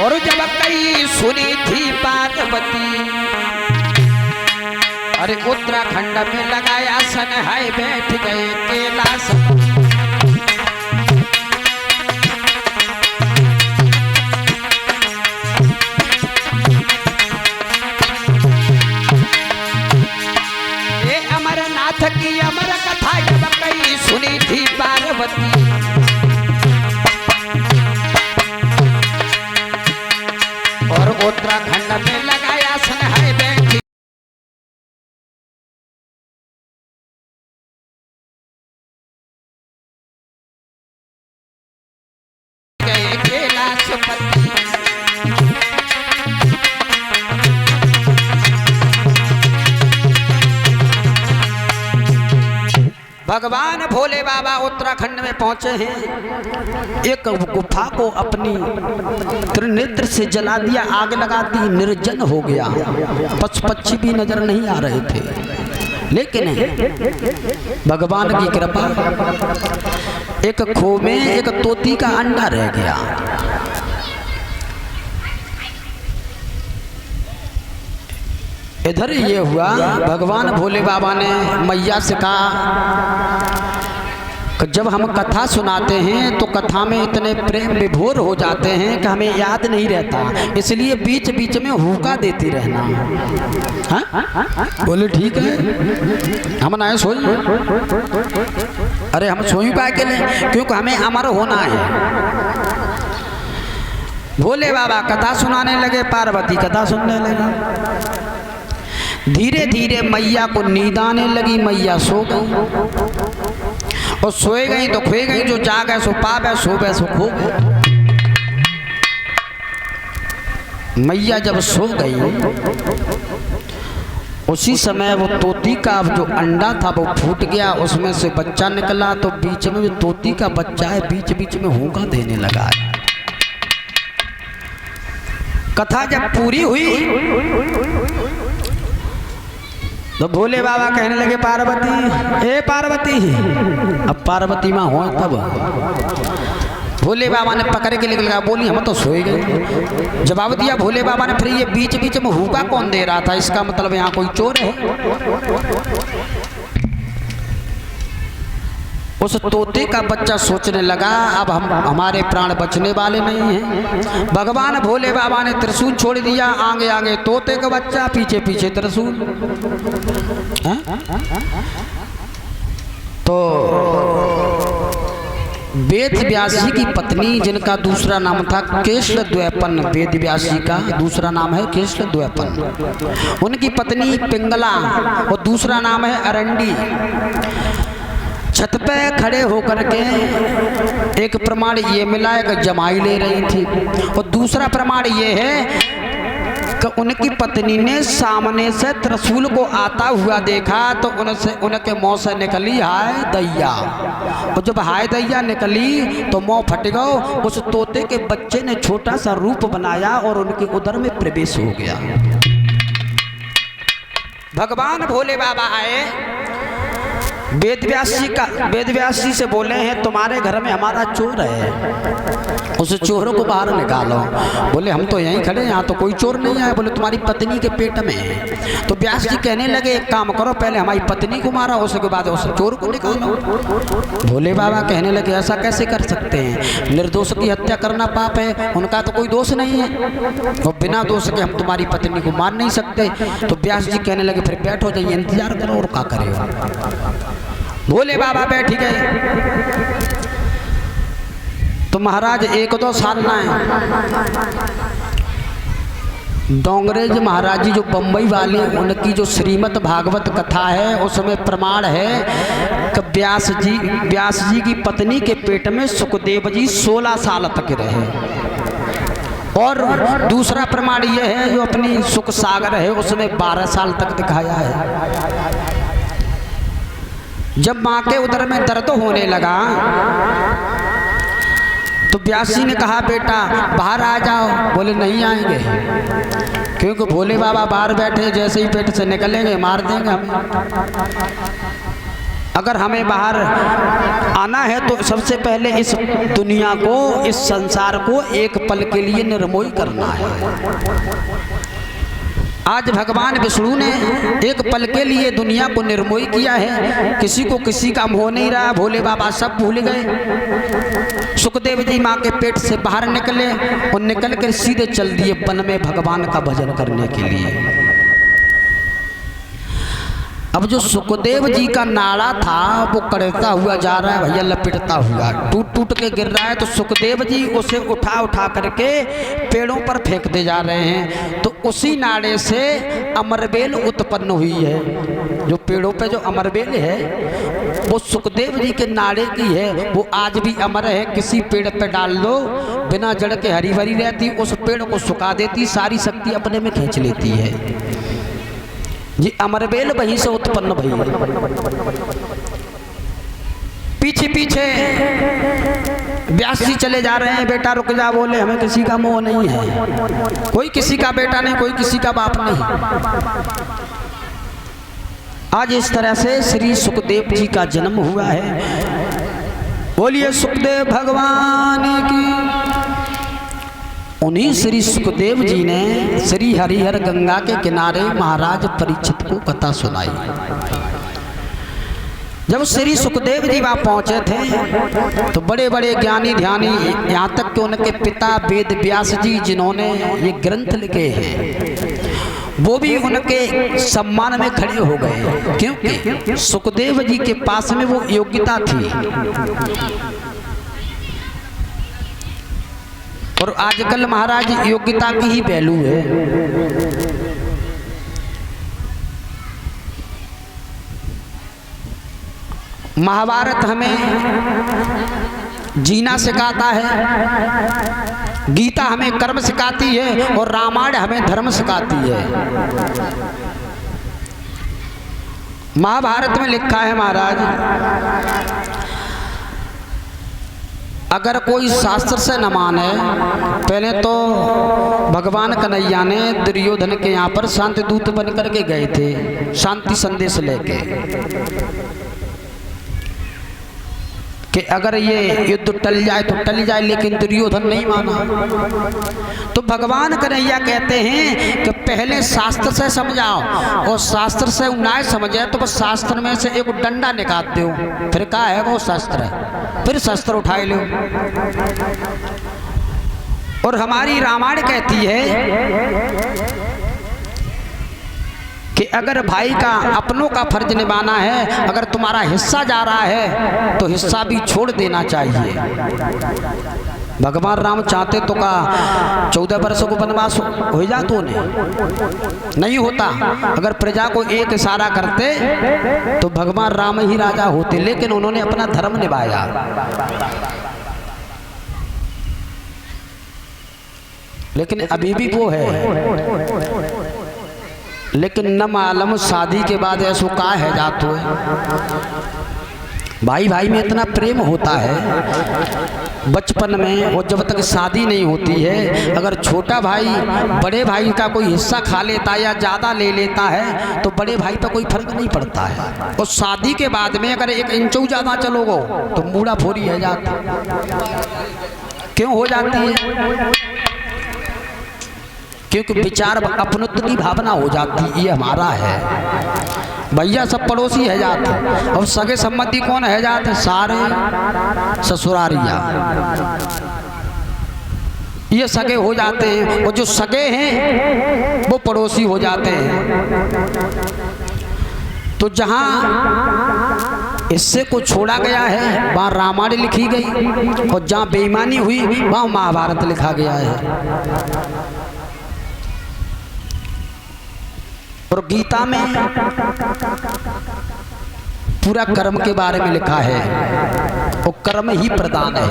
और जब कई सुनी थी पार्वती, अरे उत्तराखंड में लगाया सन, हाय बैठ गए कैलाश। ये अमरनाथ की अमर कथा जब कई सुनी थी पार्वती, और उत्तराखंड में लगाया सन, हाय बैठ गए कैलाशपति। भगवान भोले बाबा उत्तराखंड में पहुंचे हैं। एक गुफा को अपनी त्रिनेत्र से जला दिया, आग लगा दी, निर्जन हो गया। पशु पक्षी भी नजर नहीं आ रहे थे, लेकिन भगवान की कृपा, एक खो में एक तोती का अंडा रह गया। इधर ये हुआ, भगवान भोले बाबा ने मैया से कहा कि जब हम कथा सुनाते हैं तो कथा में इतने प्रेम विभोर हो जाते हैं कि हमें याद नहीं रहता, इसलिए बीच बीच में हुक्का देती रहना। हाँ? बोले ठीक है, हम ना सोई। अरे हम सोई पा के लें, क्योंकि हमें अमर होना है। भोले बाबा कथा सुनाने लगे, पार्वती कथा सुनने लगी। धीरे धीरे मैया को नींद आने लगी, मैया सो गई, और सोए गई तो खोए गई, जो जागे सो पावे, सोवे सो खो गई। मैया जब सो गई, उसी समय वो तोती का जो अंडा था वो फूट गया, उसमें से बच्चा निकला। तो बीच में जो तोती का बच्चा है, बीच बीच में हुक्का देने लगा। कथा जब पूरी हुई तो भोले बाबा कहने लगे, पार्वती, ए पार्वती। अब पार्वती माँ हो तब भोले बाबा ने पकड़ के लेकर लगा, बोली हम तो सोए गए। जवाब दिया भोले बाबा ने, फिर ये बीच बीच में हुक्का कौन दे रहा था? इसका मतलब यहाँ कोई चोर है। उस तोते का बच्चा सोचने लगा, अब हमारे प्राण बचने वाले नहीं हैं। भगवान भोले बाबा ने त्रिशूल छोड़ दिया, आगे आगे तोते का बच्चा, पीछे पीछे त्रिशूल। तो वेद व्यास जी की पत्नी, जिनका दूसरा नाम था केशल द्वैपन, वेद व्यास जी का दूसरा नाम है केशल द्वैपन, उनकी पत्नी पिंगला और दूसरा नाम है अरंडी, छत पे खड़े होकर के एक प्रमाण ये मिला है कि जमाई ले रही थी, और दूसरा प्रमाण ये है कि उनकी पत्नी ने सामने से त्रिशूल को आता हुआ देखा, तो उनके मुंह से निकली हाय दैया, और जब हाय दैया निकली तो मुंह फट गया। उस तोते के बच्चे ने छोटा सा रूप बनाया और उनके उदर में प्रवेश हो गया। भगवान भोले बाबा आए, वेद व्यास जी से बोले हैं, तुम्हारे घर में हमारा चोर है, उस चोरों को बाहर निकालो। बोले हम तो यहीं खड़े, यहाँ तो कोई चोर नहीं आया। बोले तुम्हारी पत्नी के पेट में है। तो व्यास जी कहने लगे, एक काम करो, पहले हमारी पत्नी को मारो, उसके बाद उस चोर को निकालो। भोले बाबा कहने लगे, ऐसा कैसे कर सकते हैं? निर्दोष की हत्या करना पाप है, उनका तो कोई दोष नहीं है, और बिना दोष के हम तुम्हारी पत्नी को मार नहीं सकते। तो व्यास जी कहने लगे, फिर बैठो, जाइए इंतजार करो, और क्या करेगा। भोले बाबा बैठ गए। तो महाराज 1-2 साल ना है, डोंगरेज महाराज जी जो बम्बई वाले, उनकी जो श्रीमद् भागवत कथा है, उसमें प्रमाण है कि व्यास जी की पत्नी के पेट में सुखदेव जी 16 साल तक रहे। और दूसरा प्रमाण यह है, जो अपनी सुख सागर है उसमें 12 साल तक दिखाया है। जब माँ के उदर में दर्द होने लगा तो व्यास जी ने कहा, बेटा बाहर आ जाओ। बोले नहीं आएंगे, क्योंकि भोले बाबा बाहर बैठे, जैसे ही पेट से निकलेंगे मार देंगे हमें। अगर हमें बाहर आना है तो सबसे पहले इस दुनिया को, इस संसार को एक पल के लिए निर्मोही करना है। आज भगवान विष्णु ने एक पल के लिए दुनिया को निर्मोही किया है। किसी को किसी का मोह नहीं रहा। भोले बाबा सब भूल गए। सुखदेव जी माँ के पेट से बाहर निकले और निकल कर सीधे चल दिए वन में भगवान का भजन करने के लिए। अब जो सुखदेव जी का नाड़ा था वो कड़ता हुआ जा रहा है भैया, लपेटता हुआ टूट टूट के गिर रहा है। तो सुखदेव जी उसे उठा उठा करके पेड़ों पर फेंकते जा रहे हैं। तो उसी नाड़े से अमरबेल उत्पन्न हुई है। जो पेड़ों पे जो अमरबेल है वो सुखदेव जी के नाड़े की है। वो आज भी अमर है। किसी पेड़ पे डाल दो, बिना जड़ के हरी भरी रहती, उस पेड़ को सुखा देती, सारी शक्ति अपने में खींच लेती है जी। अमरबेल वहीं से उत्पन्न भई है। पीछे पीछे व्यास जी चले जा रहे हैं। बेटा रुक जा, बोले हमें किसी का मोह नहीं है। कोई किसी का बेटा नहीं, कोई किसी का बाप नहीं। आज इस तरह से श्री सुखदेव जी का जन्म हुआ है। बोलिए सुखदेव भगवान की। उन्हीं श्री सुखदेव जी ने श्री हरिहर गंगा के किनारे महाराज परीक्षित को कथा सुनाई। जब श्री सुखदेव जी वहाँ पहुँचे थे तो बड़े बड़े ज्ञानी ध्यानी, यहाँ तक कि उनके पिता वेद व्यास जी जिन्होंने ये ग्रंथ लिखे हैं, वो भी उनके सम्मान में खड़े हो गए, क्योंकि सुखदेव जी के पास में वो योग्यता थी। और आजकल महाराज योग्यता की ही वैल्यू है। महाभारत हमें जीना सिखाता है, गीता हमें कर्म सिखाती है और रामायण हमें धर्म सिखाती है। महाभारत में लिखा है महाराज, अगर कोई शास्त्र से न माने, पहले तो भगवान कन्हैया ने दुर्योधन के यहाँ पर शांति दूत बन करके गए थे, शांति संदेश लेके, कि अगर ये युद्ध टल जाए तो टल जाए, लेकिन दुर्योधन नहीं माना। तो भगवान कन्हैया कहते हैं कि पहले शास्त्र से समझाओ, और शास्त्र से ना समझे तो बस शास्त्र में से एक डंडा निकाल दो, फिर क्या है वो शास्त्र है, फिर शस्त्र उठाए लो। और हमारी रामायण कहती है कि अगर भाई का अपनों का फर्ज निभाना है, अगर तुम्हारा हिस्सा जा रहा है तो हिस्सा भी छोड़ देना चाहिए। भगवान राम चाहते तो का 14 वर्षों को वनवास हो जा, तो नहीं होता। अगर प्रजा को एक इशारा करते तो भगवान राम ही राजा होते, लेकिन उन्होंने अपना धर्म निभाया। लेकिन अभी भी वो है, लेकिन न मालूम शादी के बाद ऐसो का है जातो है। भाई भाई में इतना प्रेम होता है बचपन में, और जब तक शादी नहीं होती है, अगर छोटा भाई बड़े भाई का कोई हिस्सा खा लेता है या ज़्यादा ले लेता है तो बड़े भाई पर कोई फर्क नहीं पड़ता है। और शादी के बाद में अगर 1 इंच ज़्यादा चलोगो तो मूड़ा फोरी है जाती। क्यों हो जाती है? क्योंकि विचार अपनत्व की भावना हो जाती, ये हमारा है। भैया सब पड़ोसी है जाते, और सगे संबंधी कौन है जाते? सारे ससुरारिया, ये सगे हो जाते हैं, और जो सगे हैं वो पड़ोसी हो जाते हैं। तो जहाँ इससे को छोड़ा गया है वहाँ रामायण लिखी गई, और जहाँ बेईमानी हुई वहाँ महाभारत लिखा गया है। और गीता में पूरा कर्म के बारे में लिखा है, और कर्म ही प्रधान है।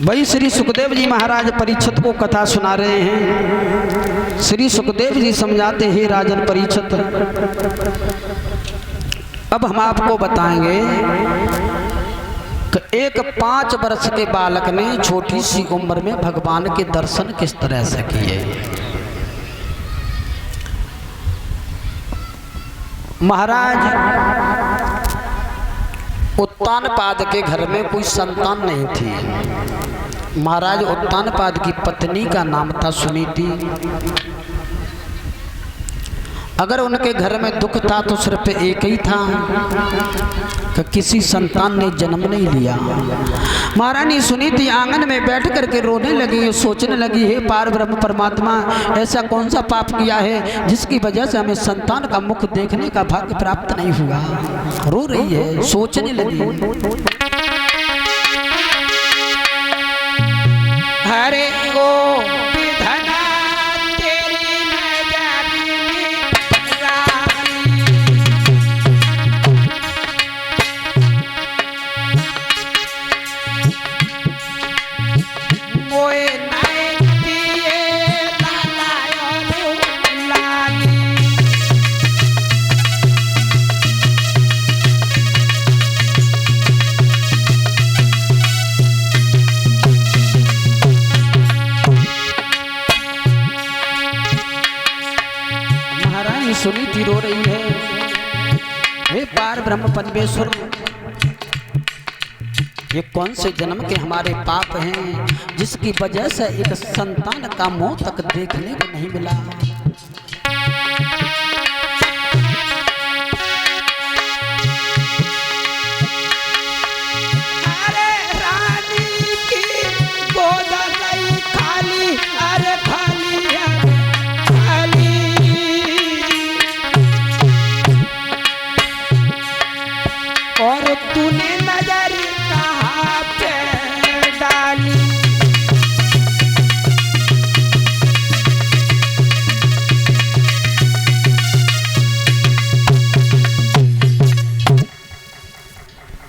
वही श्री सुखदेव जी महाराज परीक्षित को कथा सुना रहे हैं। श्री सुखदेव जी समझाते हैं, राजन परीक्षित, अब हम आपको बताएंगे कि एक 5 वर्ष के बालक ने छोटी सी उम्र में भगवान के दर्शन किस तरह से किए। महाराज उत्तानपाद के घर में कोई संतान नहीं थी। महाराज उत्तानपाद की पत्नी का नाम था सुनीति। अगर उनके घर में दुख था तो सिर्फ एक ही था कि किसी संतान ने जन्म नहीं लिया। महारानी सुनीति आंगन में बैठ करके रोने लगी, सोचने लगी, हे पार ब्रह्म परमात्मा, ऐसा कौन सा पाप किया है जिसकी वजह से हमें संतान का मुख देखने का भाग्य प्राप्त नहीं हुआ। रो रही है, सोचने लगी। हरे ओ सुनीति रो रही है, हे पार ब्रह्म परमेश्वर, ये कौन से जन्म के हमारे पाप हैं जिसकी वजह से एक संतान का मुंह तक देखने को नहीं मिला। अरे रानी की गोद गई खाली, अरे खाली खाली, और तूने नजर कहाँ पे डाली।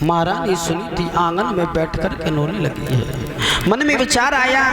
महारानी सुनीति आंगन में बैठ कर के रोने लगी है। मन में विचार आया,